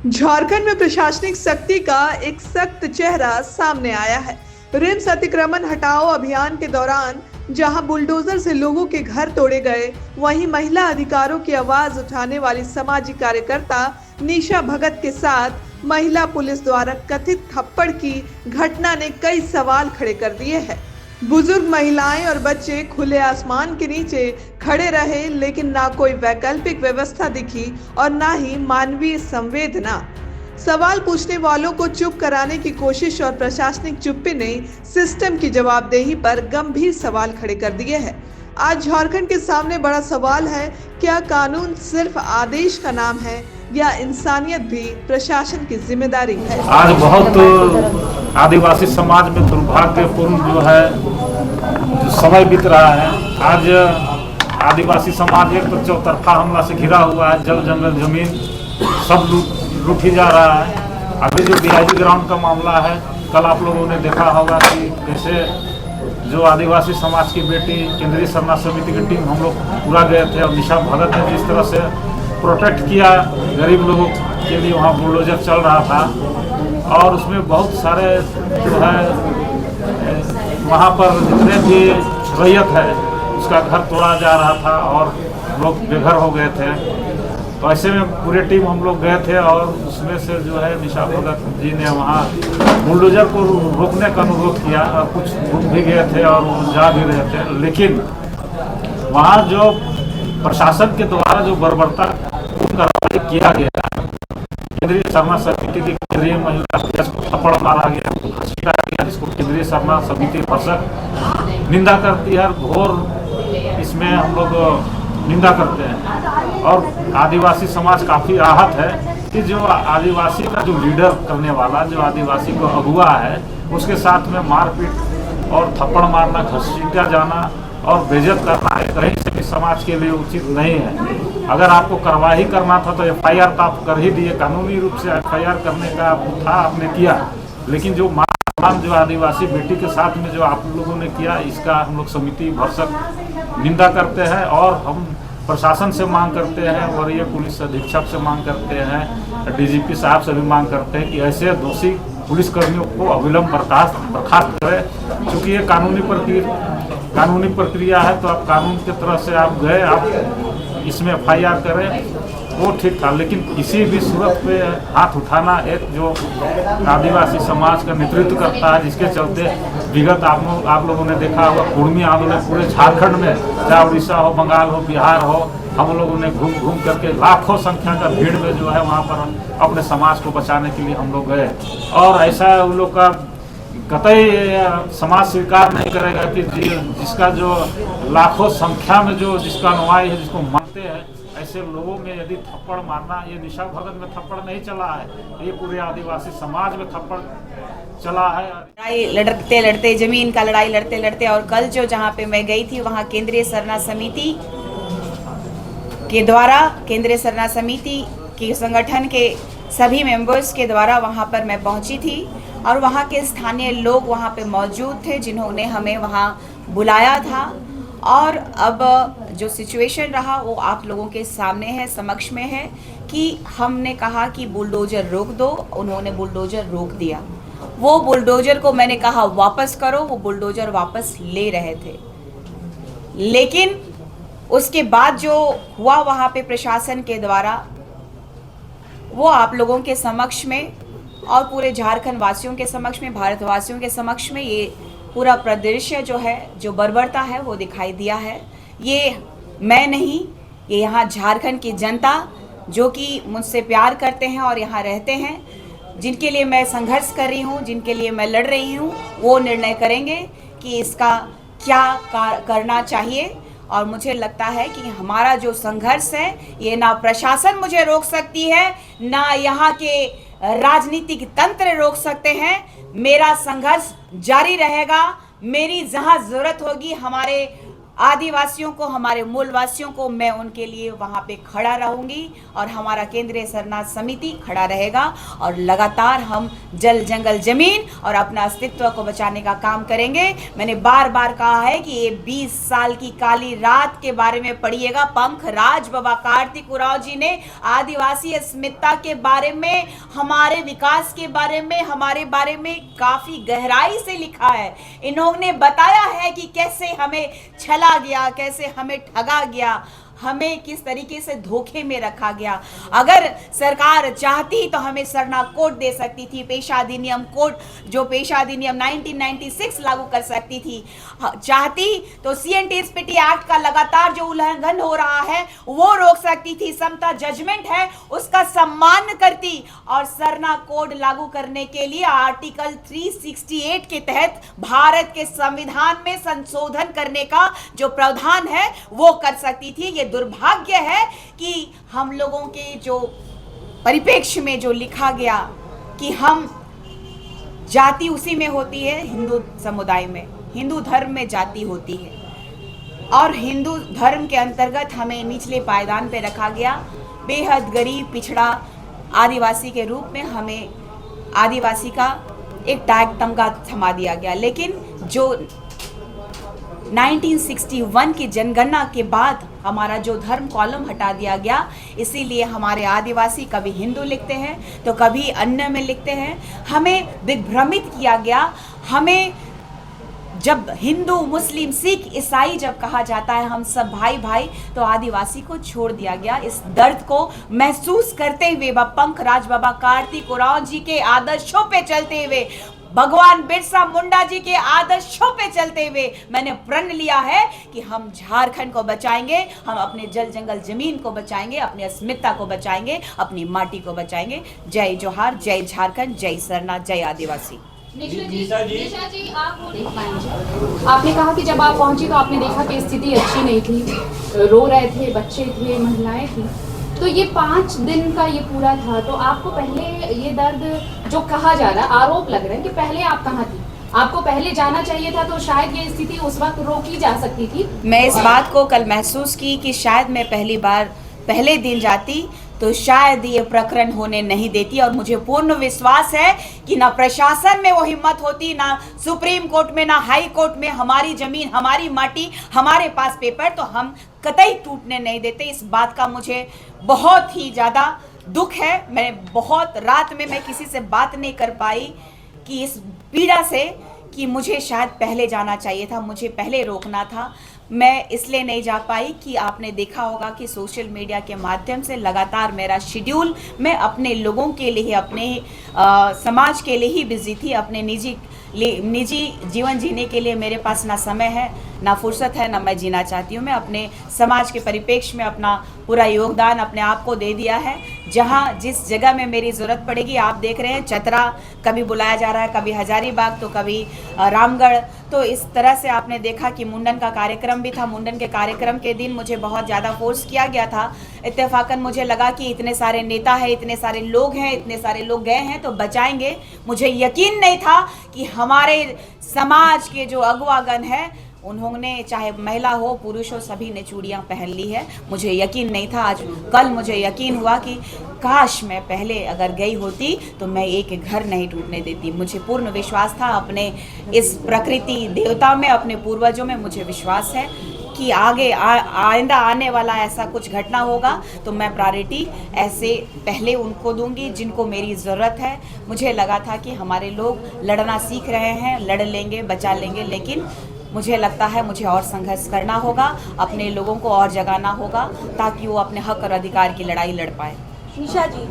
झारखंड में प्रशासनिक सख्ती का एक सख्त चेहरा सामने आया है। रिम्स अतिक्रमण हटाओ अभियान के दौरान जहां बुलडोजर से लोगों के घर तोड़े गए, वहीं महिला अधिकारों की आवाज उठाने वाली सामाजिक कार्यकर्ता निशा भगत के साथ महिला पुलिस द्वारा कथित थप्पड़ की घटना ने कई सवाल खड़े कर दिए हैं। बुजुर्ग महिलाएं और बच्चे खुले आसमान के नीचे खड़े रहे, लेकिन ना कोई वैकल्पिक व्यवस्था दिखी और ना ही मानवीय संवेदना। सवाल पूछने वालों को चुप कराने की कोशिश और प्रशासनिक चुप्पी ने सिस्टम की जवाबदेही पर गंभीर सवाल खड़े कर दिए हैं। आज झारखंड के सामने बड़ा सवाल है, क्या कानून सिर्फ आदेश का नाम है या इंसानियत भी प्रशासन की जिम्मेदारी है? आज बहुत आदिवासी समाज में दुर्भाग्यपूर्ण जो है जो समय बीत रहा है। आज आदिवासी समाज एक तो चौतरफा हमला से घिरा हुआ है, जल जंगल जमीन सब लूटी जा रहा है। अभी जो बीआईजी ग्राउंड का मामला है, कल आप लोगों ने देखा होगा कि कैसे जो आदिवासी समाज की बेटी केंद्रीय सरना समिति की टीम हम लोग पूरा गए थे और निशा भगत ने जिस तरह से प्रोटेक्ट किया गरीब लोगों के लिए, वहाँ बुलडोजर चल रहा था और उसमें बहुत सारे जो है वहाँ पर जितने भी रैयत है उसका घर तोड़ा जा रहा था और लोग बेघर हो गए थे। तो ऐसे में पूरी टीम हम लोग गए थे और उसमें से जो है निशा भगत जी ने वहाँ बुलडोजर को रोकने का अनुरोध किया और कुछ रुक भी गए थे और जा भी रहे थे, लेकिन वहाँ जो प्रशासन के द्वारा जो बर्बरता कार्रवाई किया गया, केंद्रीय सरना समिति की केंद्रीय महिला अध्यक्ष को थप्पड़ मारा गया, जिसको केंद्रीय सरना समिति परिषद निंदा करती है, घोर इसमें हम लोग निंदा करते हैं। और आदिवासी समाज काफ़ी आहत है कि जो आदिवासी का जो लीडर करने वाला, जो आदिवासी को अगुआ है, उसके साथ में मारपीट और थप्पड़ मारना, घसीटा जाना और बेइज्जत करना कहीं से भी समाज के लिए उचित नहीं है। अगर आपको कार्रवाई करना था तो एफआईआर तो आप कर ही दिए, कानूनी रूप से एफआईआर करने का था, आपने किया, लेकिन जो जो आदिवासी बेटी के साथ में जो आप लोगों ने किया, इसका हम लोग समिति भरसक निंदा करते हैं और हम प्रशासन से मांग करते हैं, वरीय पुलिस अधीक्षक से मांग करते हैं, डीजीपी साहब से भी मांग करते हैं कि ऐसे दोषी पुलिसकर्मियों को अविलंब बर्खास्त करें। क्योंकि ये कानूनी प्रक्रिया है, तो आप कानून की तरह से आप गए, आप इसमें एफआईआर करें, वो ठीक था, लेकिन किसी भी सूरत पे हाथ उठाना एक जो आदिवासी समाज का नेतृत्व करता है, जिसके चलते विगत आप लोगों ने देखा होगा कुर्मी आंदोलन पूरे झारखंड में, चाहे उड़ीसा हो, बंगाल हो, बिहार हो, हम लोगों ने घूम घूम करके लाखों संख्या का भीड़ में जो है वहाँ पर अपने समाज को बचाने के लिए हम लोग गए। और ऐसा उन लोग का कतई समाज स्वीकार नहीं करेगा कि जिसका जो लाखों संख्या में जो जिसका अनुयायी है, जिसको मानते हैं, ऐसे लोगों में यदि थप्पड़ मारना, ये निशा भगत में थप्पड़ नहीं चला है, ये पूरे आदिवासी समाज में थप्पड़ चला है। लड़ाई लड़ते लड़ते, जमीन का लड़ाई लड़ते लड़ते, और कल जो जहाँ पे मैं गई थी वहाँ केंद्रीय सरना समिति के द्वारा, केंद्रीय सरना समिति के संगठन के सभी मेंबर्स के द्वारा वहाँ पर मैं पहुँची थी और वहाँ के स्थानीय लोग वहाँ पे मौजूद थे जिन्होंने हमें वहाँ बुलाया था। और अब जो सिचुएशन रहा वो आप लोगों के सामने है, समक्ष में है कि हमने कहा कि बुलडोजर रोक दो, उन्होंने बुलडोजर रोक दिया। वो बुलडोजर को मैंने कहा वापस करो, वो बुलडोजर वापस ले रहे थे, लेकिन उसके बाद जो हुआ वहाँ पे प्रशासन के द्वारा, वो आप लोगों के समक्ष में और पूरे झारखंड वासियों के समक्ष में, भारतवासियों के समक्ष में ये पूरा परिदृश्य जो है, जो बर्बरता है, वो दिखाई दिया है। ये मैं नहीं, ये यहाँ झारखंड की जनता जो कि मुझसे प्यार करते हैं और यहाँ रहते हैं, जिनके लिए मैं संघर्ष कर रही हूँ, जिनके लिए मैं लड़ रही हूँ, वो निर्णय करेंगे कि इसका क्या करना चाहिए। और मुझे लगता है कि हमारा जो संघर्ष है, ये ना प्रशासन मुझे रोक सकती है, ना यहाँ के राजनीतिक तंत्र रोक सकते हैं। मेरा संघर्ष जारी रहेगा। मेरी जहां जरूरत होगी, हमारे आदिवासियों को, हमारे मूलवासियों को, मैं उनके लिए वहाँ पे खड़ा रहूँगी और हमारा केंद्रीय सरना समिति खड़ा रहेगा और लगातार हम जल जंगल जमीन और अपना अस्तित्व को बचाने का काम करेंगे। मैंने बार बार कहा है कि ये 20 साल की काली रात के बारे में पढ़िएगा। पंखराज बाबा कार्तिक उरांव जी ने आदिवासी अस्मिता के बारे में, हमारे विकास के बारे में, हमारे बारे में काफी गहराई से लिखा है। इन्होंने बताया है कि कैसे हमें छला गया, कैसे हमें ठगा गया, हमें किस तरीके से धोखे में रखा गया। अगर सरकार चाहती तो हमें सरना कोड दे सकती थी, पेशा अधिनियम कोड, जो पेशा अधिनियम 1996 लागू कर सकती थी। चाहती तो CNTSPT एक्ट का लगातार जो उल्लंघन हो रहा है वो रोक सकती थी। समता जजमेंट है उसका सम्मान करती और सरना कोड लागू करने के लिए आर्टिकल 368 के तहत भारत के संविधान में संशोधन करने का जो प्रावधान है वो कर सकती थी। ये दुर्भाग्य है कि हम लोगों के जो परिप्रेक्ष्य में जो लिखा गया कि हम जाति उसी में होती है, हिंदू समुदाय में, हिंदू धर्म में जाति होती है और हिंदू धर्म के अंतर्गत हमें निचले पायदान पे रखा गया। बेहद गरीब पिछड़ा आदिवासी के रूप में हमें आदिवासी का एक टैग तमगा थमा दिया गया। लेकिन जो 1961 की जनगणना के बाद हमारा जो धर्म कॉलम हटा दिया गया, इसीलिए हमारे आदिवासी कभी हिंदू लिखते हैं तो कभी अन्य में लिखते हैं। हमें दिग्भ्रमित किया गया। हमें जब हिंदू, मुस्लिम, सिख, ईसाई जब कहा जाता है हम सब भाई भाई, तो आदिवासी को छोड़ दिया गया। इस दर्द को महसूस करते हुए पंखराज बाबा कार्तिक उरांव जी के आदर्शों पे चलते हुए, भगवान बिरसा मुंडा जी के आदर्शों पे चलते हुए मैंने प्रण लिया है कि हम झारखंड को बचाएंगे, हम अपने जल जंगल जमीन को बचाएंगे, अपनी अस्मिता को बचाएंगे, अपनी माटी को बचाएंगे। जय जोहार, जय झारखंड, जय सरना, जय आदिवासी। निशा जी, आप वो देख पाएंगे। आपने कहा कि जब आप पहुंची तो आपने देखा कि स्थिति अच्छी नहीं थी, रो रहे थे, बच्चे थे, महिलाएं थी। तो ये 5 दिन का ये पूरा था, तो आपको पहले ये दर्द जो कहा जा रहा है, आरोप लग रहा है कि पहले आप कहाँ थी, आपको पहले जाना चाहिए था, तो शायद ये स्थिति उस वक्त रोकी जा सकती थी। मैं इस बात को कल महसूस की कि शायद मैं पहले दिन जाती तो शायद ये प्रकरण होने नहीं देती। और मुझे पूर्ण विश्वास है कि ना प्रशासन में वो हिम्मत होती, ना सुप्रीम कोर्ट में, ना हाई कोर्ट में। हमारी जमीन, हमारी माटी, हमारे पास पेपर, तो हम कतई टूटने नहीं देते। इस बात का मुझे बहुत ही ज़्यादा दुख है। मैं बहुत रात में मैं किसी से बात नहीं कर पाई कि इस पीड़ा से कि मुझे शायद पहले जाना चाहिए था, मुझे पहले रोकना था। मैं इसलिए नहीं जा पाई कि आपने देखा होगा कि सोशल मीडिया के माध्यम से लगातार मेरा शेड्यूल, मैं अपने लोगों के लिए, अपने समाज के लिए ही बिजी थी। अपने निजी जीवन जीने के लिए मेरे पास ना समय है, ना फुर्सत है, ना मैं जीना चाहती हूँ। मैं अपने समाज के परिप्रेक्ष्य में अपना पूरा योगदान अपने आप को दे दिया है। जहाँ जिस जगह में मेरी ज़रूरत पड़ेगी, आप देख रहे हैं चतरा कभी बुलाया जा रहा है, कभी हजारीबाग, तो कभी रामगढ़। तो इस तरह से आपने देखा कि मुंडन का कार्यक्रम भी था। मुंडन के कार्यक्रम के दिन मुझे बहुत ज़्यादा फोर्स किया गया था। इत्तेफाकन मुझे लगा कि इतने सारे नेता हैं, इतने सारे लोग हैं, इतने सारे लोग गए हैं तो बचाएंगे। मुझे यकीन नहीं था कि हमारे समाज के जो अगुवागण हैं, उन्होंने, चाहे महिला हो पुरुष हो, सभी ने चूड़ियाँ पहन ली है। मुझे यकीन नहीं था। आज कल मुझे यकीन हुआ कि काश मैं पहले अगर गई होती तो मैं एक घर नहीं टूटने देती। मुझे पूर्ण विश्वास था अपने इस प्रकृति देवता में, अपने पूर्वजों में। मुझे विश्वास है कि आगे आइंदा आने वाला ऐसा कुछ घटना होगा तो मैं प्रायोरिटी ऐसे पहले उनको दूंगी जिनको मेरी ज़रूरत है। मुझे लगा था कि हमारे लोग लड़ना सीख रहे हैं, लड़ लेंगे, बचा लेंगे, लेकिन मुझे लगता है मुझे और संघर्ष करना होगा, अपने लोगों को और जगाना होगा ताकि वो अपने हक और अधिकार की लड़ाई लड़ पाए। निशा जी,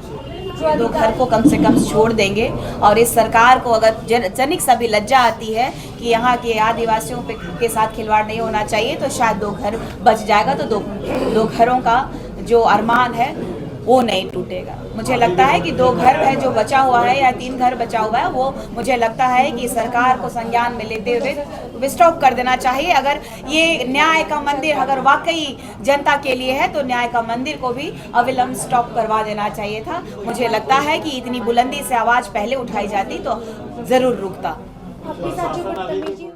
जो घर को कम से कम छोड़ देंगे और इस सरकार को अगर जनिक सा भी लज्जा आती है कि यहाँ के आदिवासियों के साथ खिलवाड़ नहीं होना चाहिए, तो शायद 2 घर बच जाएगा, तो दो घरों का जो अरमान है वो नहीं टूटेगा। मुझे लगता है कि 2 घर है जो बचा हुआ है या 3 घर बचा हुआ है, वो मुझे लगता है कि सरकार को संज्ञान में लेते हुए स्टॉप कर देना चाहिए। अगर ये न्याय का मंदिर अगर वाकई जनता के लिए है तो न्याय का मंदिर को भी अविलंब स्टॉप करवा देना चाहिए था। मुझे लगता है कि इतनी बुलंदी से आवाज़ पहले उठाई जाती तो ज़रूर रुकता। आपके साथ जो बदतमीजी